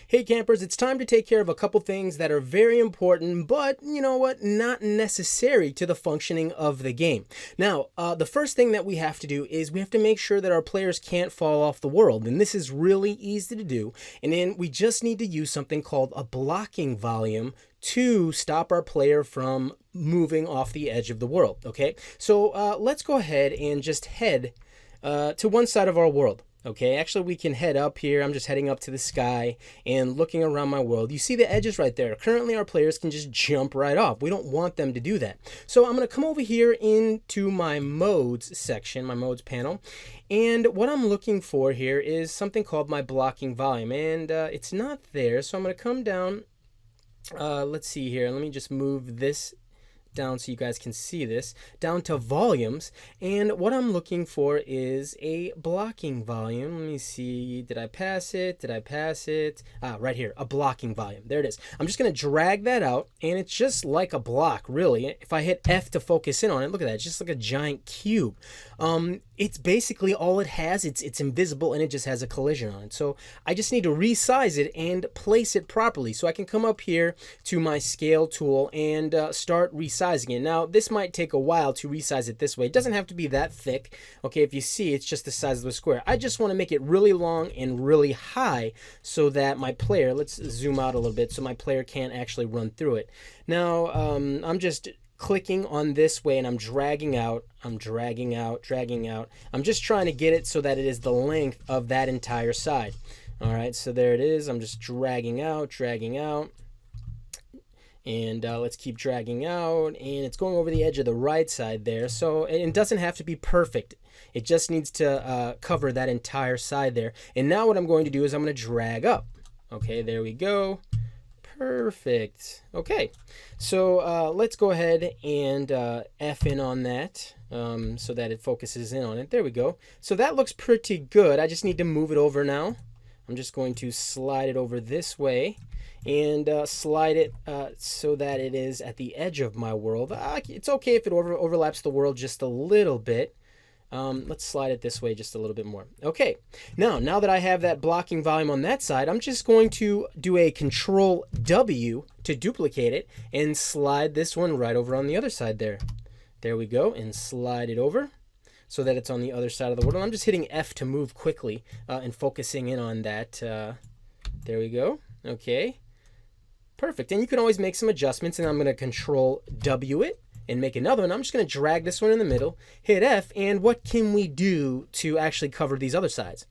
Hey campers, it's time to take care of a couple things that are very important, but you know what, not necessary to the functioning of the game. Now, the first thing that we have to do is we have to make sure that our players can't fall off the world, and this is really easy to do. And then we just need to use something called a blocking volume to stop our player from moving off the edge of the world, okay? So let's go ahead and just head to one side of our world. Okay, actually we can head up here. I'm just heading up to the sky and looking around my world. You see the edges right there. Currently our players can just jump right off. We don't want them to do that. So I'm going to come over here into my modes section, my modes panel. And what I'm looking for here is something called my blocking volume. And it's not there. So I'm going to come down. Let's see here. Let me just move this down so you guys can see this, down to volumes, and what I'm looking for is a blocking volume. Let me see, did I pass it? Right here, a blocking volume. There it is. I'm just going to drag that out, and it's just like a block, really. If I hit F to focus in on it, look at that, it's just like a giant cube. It's basically all it has. It's invisible, and it just has a collision on it. So I just need to resize it and place it properly. So I can come up here to my scale tool and start resizing it. Now, this might take a while to resize it this way. It doesn't have to be that thick. Okay, if you see, it's just the size of the square. I just want to make it really long and really high so that my player, let's zoom out a little bit so my player can't actually run through it. Now, I'm just clicking on this way and I'm dragging out, dragging out. I'm just trying to get it so that it is the length of that entire side. All right, so there it is. I'm just dragging out. And let's keep dragging out, and it's going over the edge of the right side there. So it doesn't have to be perfect. It just needs to cover that entire side there. And now what I'm going to do is I'm going to drag up. Okay, there we go. Perfect. Okay, so let's go ahead and F in on that so that it focuses in on it. There we go. So that looks pretty good. I just need to move it over now. I'm just going to slide it over this way and slide it so that it is at the edge of my world. It's okay if it overlaps the world just a little bit. Let's slide it this way just a little bit more. Okay, now that I have that blocking volume on that side, I'm just going to do a Control W to duplicate it and slide this one right over on the other side there. There we go, and slide it over so that it's on the other side of the world. I'm just hitting F to move quickly and focusing in on that. There we go. Okay. Perfect. And you can always make some adjustments, and I'm going to Control W it and make another one. I'm just going to drag this one in the middle, hit F, and what can we do to actually cover these other sides?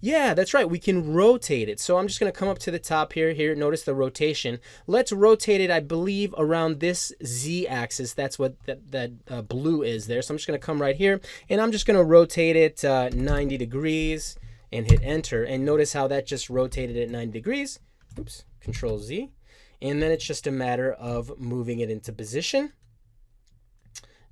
Yeah, that's right. We can rotate it. So I'm just going to come up to the top here. Notice the rotation. Let's rotate it, I believe, around this Z axis. That's what that blue is there. So I'm just going to come right here, and I'm just going to rotate it 90 degrees and hit Enter. And notice how that just rotated at 90 degrees. Oops, Control Z. And then it's just a matter of moving it into position.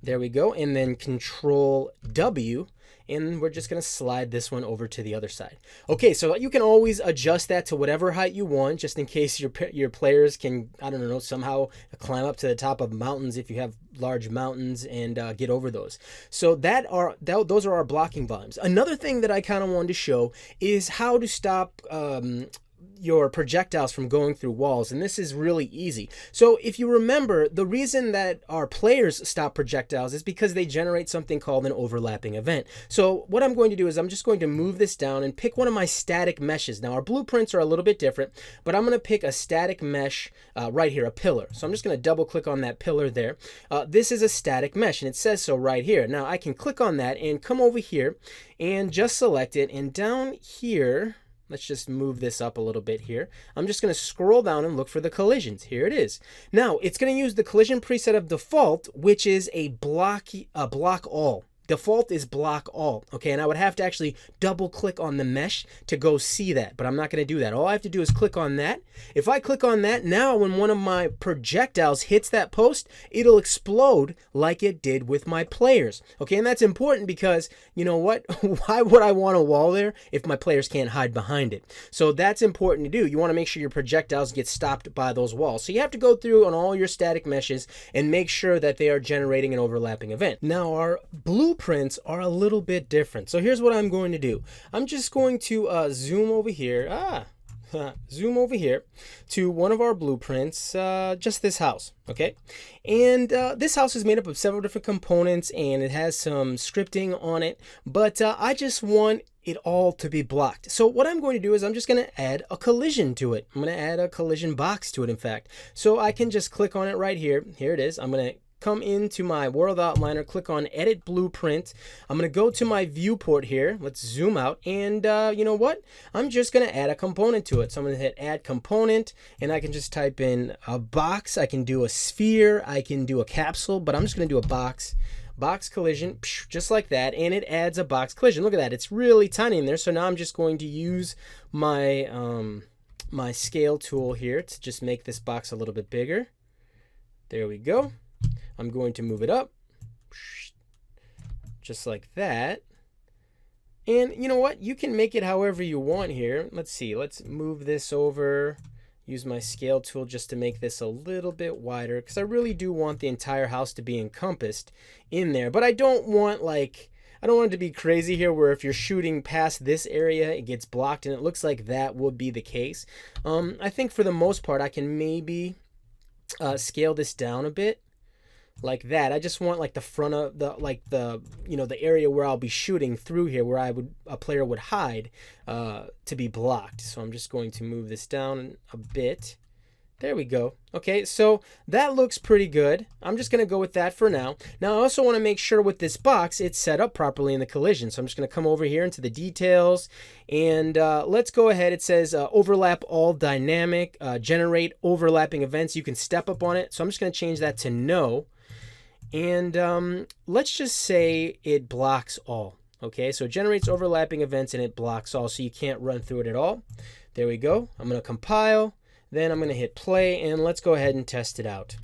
There we go. And then Control W. And we're just going to slide this one over to the other side. Okay, so you can always adjust that to whatever height you want, just in case your players can, I don't know, somehow climb up to the top of mountains if you have large mountains and get over those. So those are our blocking volumes. Another thing that I kind of wanted to show is how to stop your projectiles from going through walls, and this is really easy. So if you remember, the reason that our players stop projectiles is because they generate something called an overlapping event. So what I'm going to do is I'm just going to move this down and pick one of my static meshes. Now our blueprints are a little bit different, but I'm going to pick a static mesh right here, a pillar. So I'm just going to double click on that pillar there. This is a static mesh, and it says so right here. Now I can click on that and come over here and just select it, and down here, let's just move this up a little bit here. I'm just going to scroll down and look for the collisions. Here it is. Now, it's going to use the collision preset of default, which is a block all. Default is block all, okay? And I would have to actually double click on the mesh to go see that, but I'm not going to do that. All I have to do is click on that. If I click on that, now when one of my projectiles hits that post, it'll explode like it did with my players, okay? And that's important because, you know what? Why would I want a wall there if my players can't hide behind it? So that's important to do. You want to make sure your projectiles get stopped by those walls. So you have to go through on all your static meshes and make sure that they are generating an overlapping event. Now, our blueprints are a little bit different. So here's what I'm going to do. I'm just going to zoom over here. zoom over here to one of our blueprints, just this house, okay? And this house is made up of several different components, and it has some scripting on it, but I just want it all to be blocked. So what I'm going to do is I'm just going to add a collision to it. I'm going to add a collision box to it, in fact. So I can just click on it right here. Here it is. I'm going to come into my world outliner, click on edit blueprint. I'm going to go to my viewport here. Let's zoom out, and you know what, I'm just going to add a component to it. So I'm going to hit add component, and I can just type in a box. I can do a sphere, I can do a capsule, but I'm just going to do a box collision, just like that, and it adds a box collision. Look at that, it's really tiny in there. So now I'm just going to use my my scale tool here to just make this box a little bit bigger. There we go. I'm going to move it up, just like that. And you know what? You can make it however you want here. Let's see. Let's move this over. Use my scale tool just to make this a little bit wider, because I really do want the entire house to be encompassed in there. But I don't want it to be crazy here where if you're shooting past this area, it gets blocked, and it looks like that would be the case. I think for the most part, I can maybe scale this down a bit. Like that. I just want like the front of the area where I'll be shooting through here, where a player would hide, to be blocked. So I'm just going to move this down a bit. There we go. Okay, so that looks pretty good. I'm just going to go with that for now. Now I also want to make sure with this box it's set up properly in the collision. So I'm just going to come over here into the details, and let's go ahead. It says overlap all dynamic, generate overlapping events. You can step up on it. So I'm just going to change that to no. And let's just say it blocks all. Okay, so it generates overlapping events and it blocks all, so you can't run through it at all. There we go. I'm going to compile, then I'm going to hit play, and let's go ahead and test it out.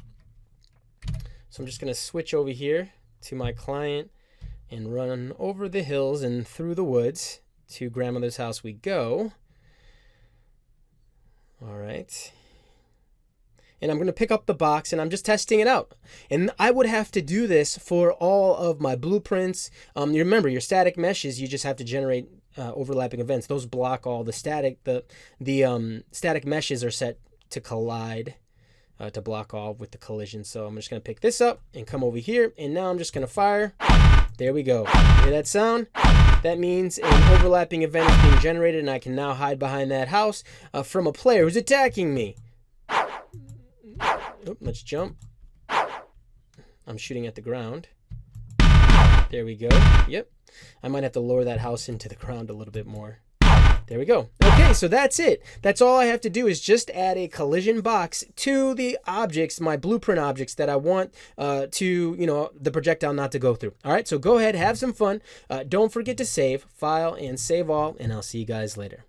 So I'm just going to switch over here to my client and run over the hills and through the woods. To grandmother's house we go. All right. And I'm going to pick up the box, and I'm just testing it out. And I would have to do this for all of my blueprints. You remember, your static meshes, you just have to generate overlapping events. Those block all the static. The static meshes are set to collide, to block all with the collision. So I'm just going to pick this up and come over here, and now I'm just going to fire. There we go. Hear that sound? That means an overlapping event is being generated, and I can now hide behind that house from a player who's attacking me. Oh, let's jump. I'm shooting at the ground. There we go. Yep. I might have to lower that house into the ground a little bit more. There we go. Okay, so that's it. That's all I have to do is just add a collision box to the objects, my blueprint objects that I want the projectile not to go through. All right, so go ahead, have some fun. Don't forget to save, file, and save all, and I'll see you guys later.